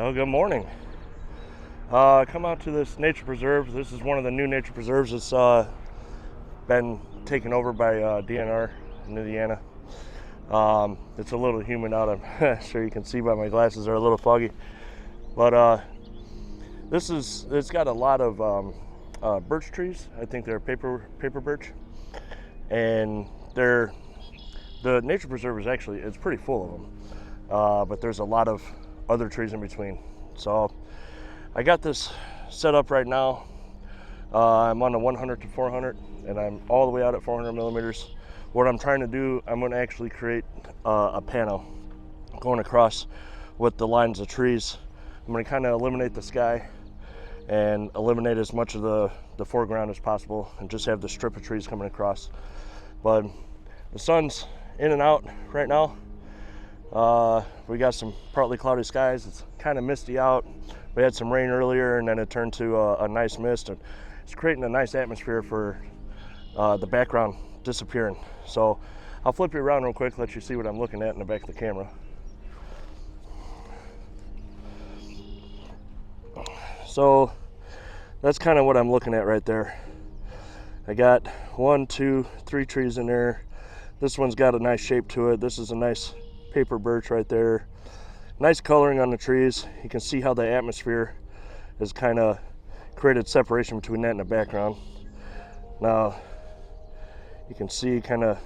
Well, good morning. Come out to this nature preserve. This is one of the new nature preserves. It's been taken over by DNR in Indiana. It's a little humid out. I'm sure you can see by my glasses are a little foggy. But it's got a lot of birch trees. I think they're paper birch, and the nature preserve is actually, it's pretty full of them. But there's a lot of other trees in between. So I got this set up right now. I'm on the 100 to 400, and I'm all the way out at 400 millimeters. What I'm trying to do, I'm going to actually create a panel going across with the lines of trees. I'm going to kind of eliminate the sky and eliminate as much of the foreground as possible and just have the strip of trees coming across. But the sun's in and out right now. We got some partly cloudy skies. It's kind of misty out. We had some rain earlier, and then it turned to a nice mist, and it's creating a nice atmosphere for the background disappearing. So I'll flip you around real quick, let you see what I'm looking at in the back of the camera. So that's kind of what I'm looking at right there. I got 1, 2, 3 trees in there. This one's got a nice shape to it. This is a nice paper birch right there. Nice coloring on the trees. You can see how the atmosphere has kind of created separation between that and the background. Now you can see kind of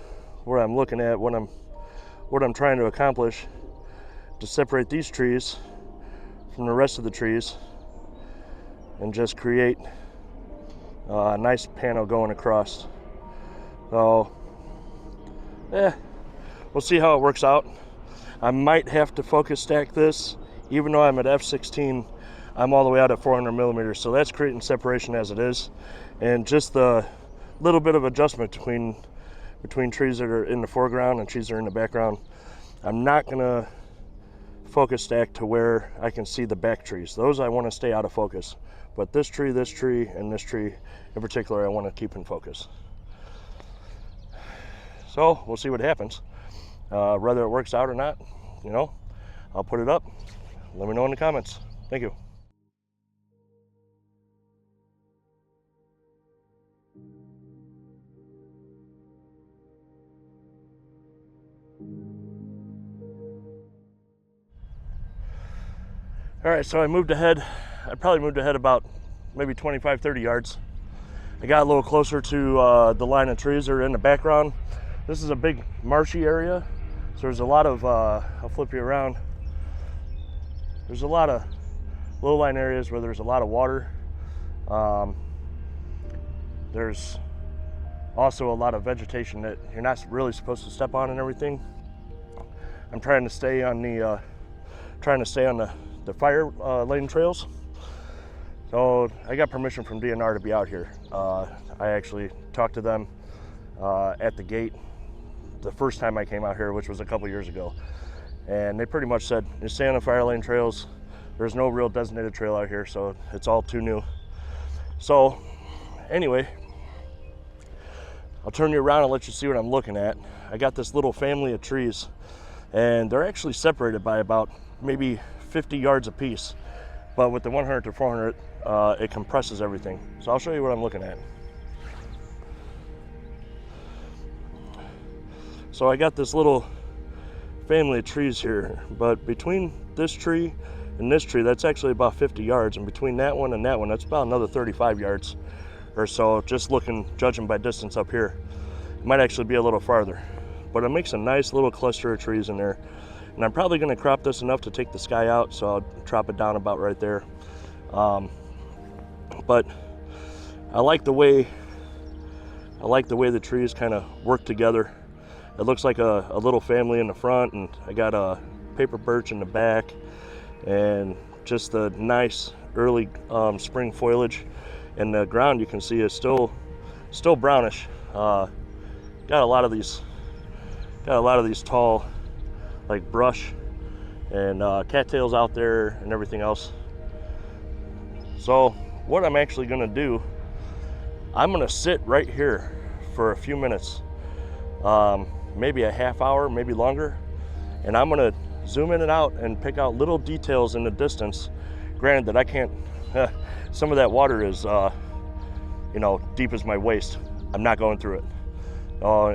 where I'm looking at, what I'm trying to accomplish to separate these trees from the rest of the trees and just create a nice panel going across. So yeah, we'll see how it works out. I might have to focus stack this. Even though I'm at f/16, I'm all the way out at 400 millimeters, so that's creating separation as it is. And just the little bit of adjustment between trees that are in the foreground and trees that are in the background. I'm not gonna focus stack to where I can see the back trees. Those I want to stay out of focus. But this tree, and this tree in particular, I want to keep in focus. So we'll see what happens. Whether it works out or not, you know, I'll put it up. Let me know in the comments. Thank you. All right, so I probably moved ahead about maybe 25, 30 yards. I got a little closer to the line of trees that are in the background. This is a big marshy area, so there's a lot of, I'll flip you around. There's a lot of low-lying areas where there's a lot of water. There's also a lot of vegetation that you're not really supposed to step on and everything. I'm trying to stay on the fire lane trails. So I got permission from DNR to be out here. I actually talked to them at the gate the first time I came out here, which was a couple years ago. And they pretty much said, you stay on the fire lane trails. There's no real designated trail out here, so it's all too new. So anyway, I'll turn you around and let you see what I'm looking at. I got this little family of trees, and they're actually separated by about maybe 50 yards apiece. But with the 100 to 400, it compresses everything. So I'll show you what I'm looking at. So I got this little family of trees here, but between this tree and this tree, that's actually about 50 yards. And between that one and that one, that's about another 35 yards or so, just judging by distance up here. It might actually be a little farther, but it makes a nice little cluster of trees in there. And I'm probably gonna crop this enough to take the sky out, so I'll drop it down about right there. But I like the way the trees kind of work together. It looks like a little family in the front, and I got a paper birch in the back, and just the nice early spring foliage. And the ground, you can see, is still brownish. Got a lot of these tall, like, brush and cattails out there and everything else. So what I'm actually gonna do, I'm gonna sit right here for a few minutes, maybe a half hour, maybe longer, and I'm gonna zoom in and out and pick out little details in the distance. Granted that I can't, some of that water is, deep as my waist. I'm not going through it.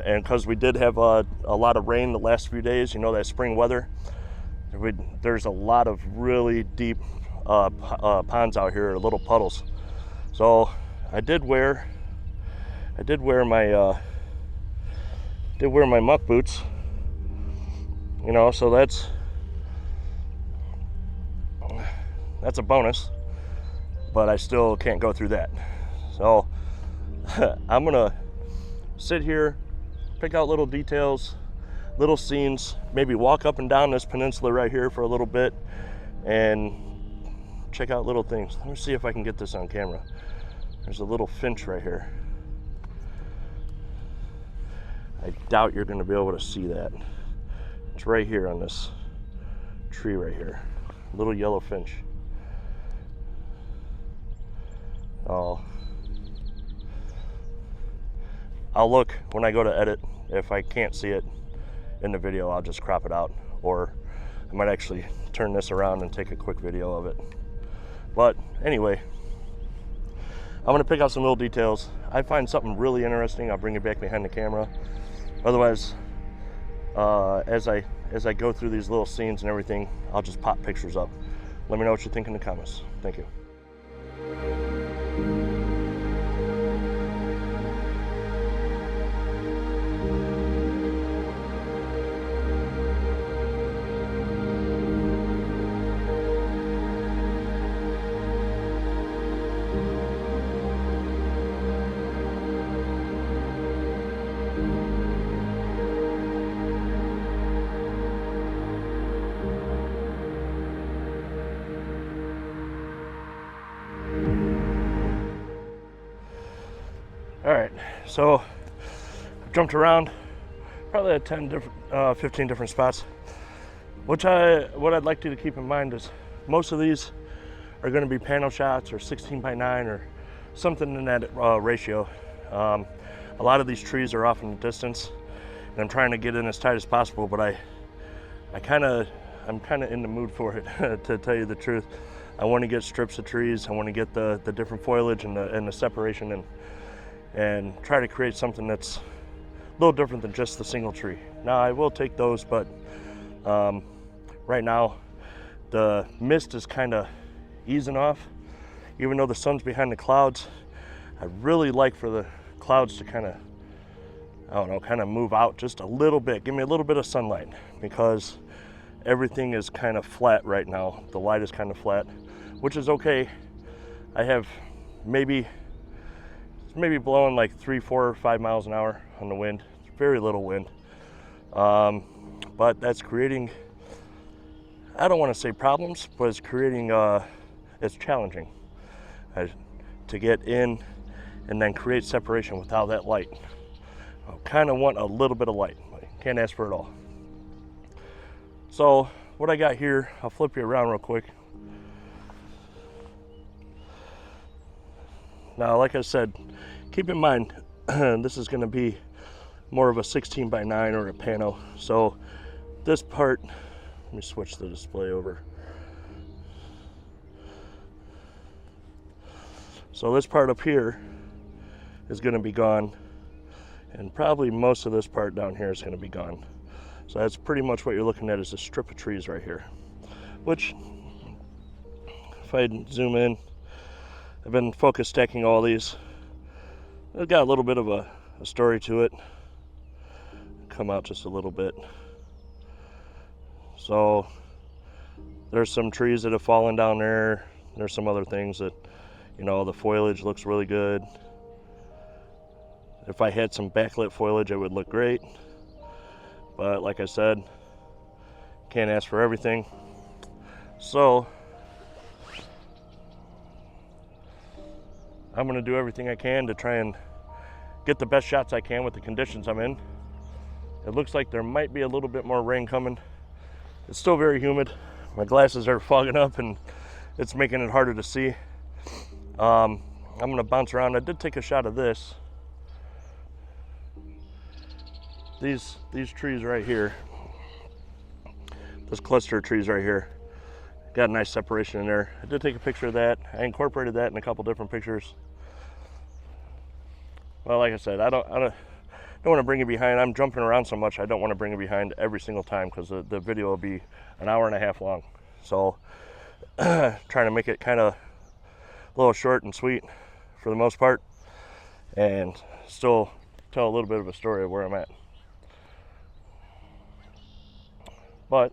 And because we did have a lot of rain the last few days, that spring weather, there's a lot of really deep ponds out here, little puddles. So I did wear my muck boots, so that's a bonus, but I still can't go through that. So I'm gonna sit here, pick out little details, little scenes, maybe walk up and down this peninsula right here for a little bit, and check out little things. Let me see if I can get this on camera. There's a little finch right here. I doubt you're going to be able to see that. It's right here on this tree right here. Little yellow finch. Oh. I'll look when I go to edit. If I can't see it in the video, I'll just crop it out. Or I might actually turn this around and take a quick video of it. But anyway, I'm going to pick out some little details. I find something really interesting, I'll bring it back behind the camera. Otherwise, as I go through these little scenes and everything, I'll just pop pictures up. Let me know what you think in the comments. Thank you. All right, so I've jumped around, probably at 15 different spots. What I'd like you to keep in mind is most of these are going to be panel shots or 16:9 or something in that ratio. A lot of these trees are off in the distance, and I'm trying to get in as tight as possible, but I'm kind of in the mood for it, to tell you the truth. I want to get strips of trees. I want to get the different foliage and the separation and try to create something that's a little different than just the single tree. Now I will take those, but right now the mist is kind of easing off. Even though the sun's behind the clouds, I really like for the clouds to kind of move out just a little bit. Give me a little bit of sunlight, because everything is kind of flat right now. The light is kind of flat, which is okay. I have maybe blowing like 3, 4, or 5 miles an hour on the wind. Very little wind, but that's creating, I don't want to say problems, but it's creating, it's challenging to get in and then create separation without that light. I kind of want a little bit of light. Can't ask for it all. So what I got here, I'll flip you around real quick. Now, like I said, keep in mind, this is going to be more of a 16:9 or a pano. So this part, let me switch the display over. So this part up here is going to be gone, and probably most of this part down here is going to be gone. So that's pretty much what you're looking at, is a strip of trees right here, which, if I zoom in, I've been focus stacking all these. It's got a little bit of a story to it. Come out just a little bit. So there's some trees that have fallen down there. There's some other things that, you know, the foliage looks really good. If I had some backlit foliage, it would look great. But like I said, can't ask for everything. So I'm gonna do everything I can to try and get the best shots I can with the conditions I'm in. It looks like there might be a little bit more rain coming. It's still very humid. My glasses are fogging up and it's making it harder to see. I'm gonna bounce around. I did take a shot of this. These trees right here, this cluster of trees right here, got a nice separation in there. I did take a picture of that. I incorporated that in a couple different pictures. Well, like I said, I don't want to bring you behind. I'm jumping around so much, I don't want to bring you behind every single time, because the video will be an hour and a half long. So trying to make it kind of a little short and sweet for the most part, and still tell a little bit of a story of where I'm at. But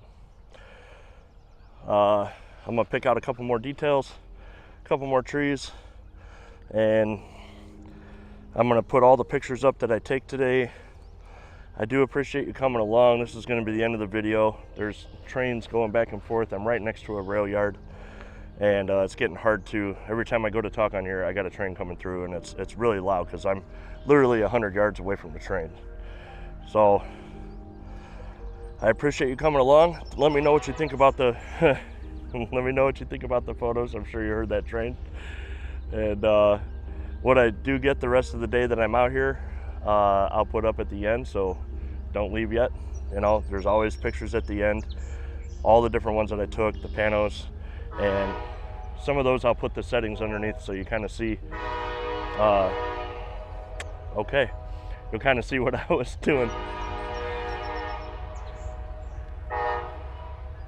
I'm gonna pick out a couple more details, a couple more trees, and I'm gonna put all the pictures up that I take today. I do appreciate you coming along. This is gonna be the end of the video. There's trains going back and forth. I'm right next to a rail yard. and it's getting hard to, every time I go to talk on here, I got a train coming through, and it's really loud because I'm literally 100 yards away from the train. So I appreciate you coming along. Let me know what you think about the let me know what you think about the photos. I'm sure you heard that train. And what I do get the rest of the day that I'm out here, I'll put up at the end, so don't leave yet. You know, there's always pictures at the end, all the different ones that I took, the panos, and some of those I'll put the settings underneath so you kind of see, okay, you'll kind of see what I was doing.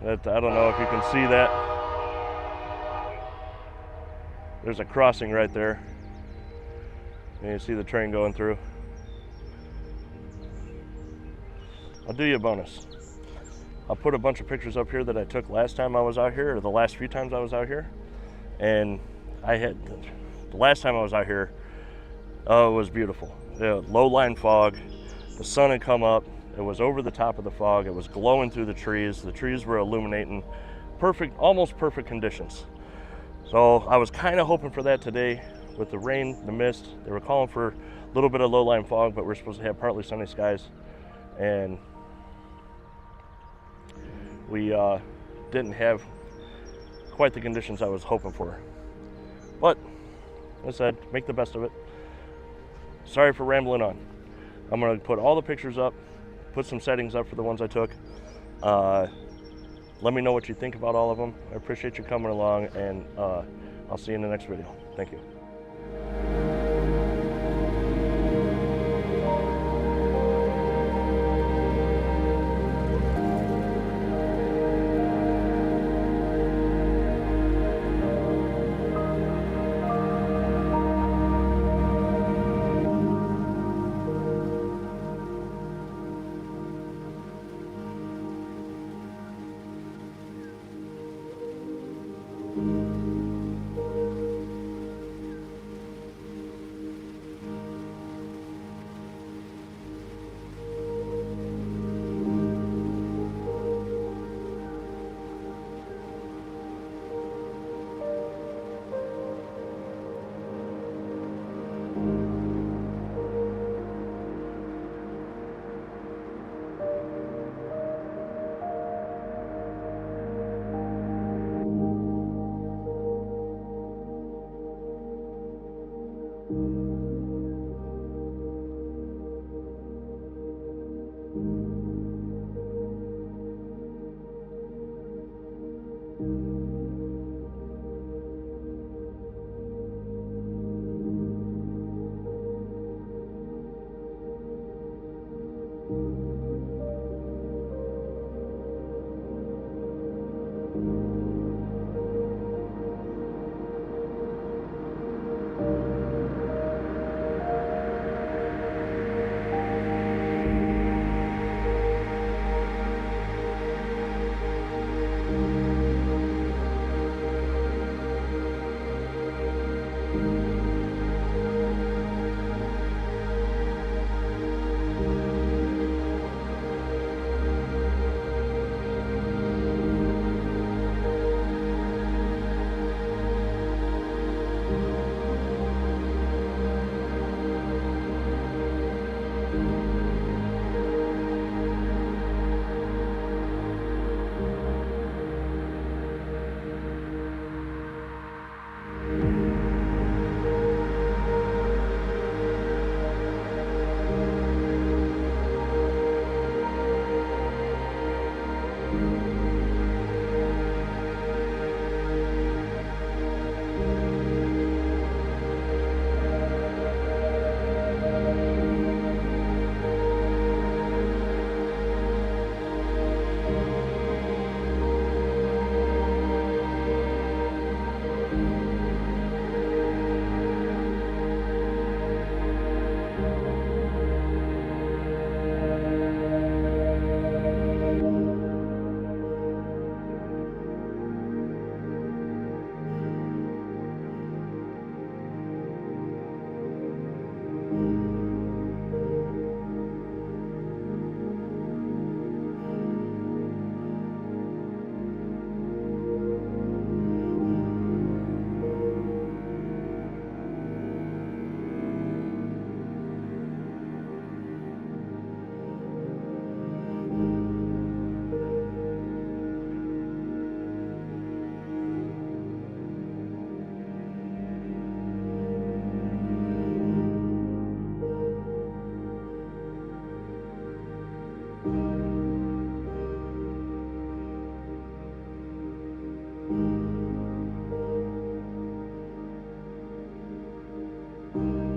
I don't know if you can see that. There's a crossing right there. And you see the train going through. I'll do you a bonus. I'll put a bunch of pictures up here that I took last time I was out here, or the last few times I was out here. And the last time I was out here, it was beautiful. Low line fog, the sun had come up, it was over the top of the fog, it was glowing through the trees were illuminating, perfect, almost perfect conditions. So I was kind of hoping for that today with the rain, the mist. They were calling for a little bit of low line fog, but we're supposed to have partly sunny skies. And we didn't have quite the conditions I was hoping for. But, as I said, make the best of it. Sorry for rambling on. I'm going to put all the pictures up, put some settings up for the ones I took. Let me know what you think about all of them. I appreciate you coming along, and I'll see you in the next video. Thank you. you.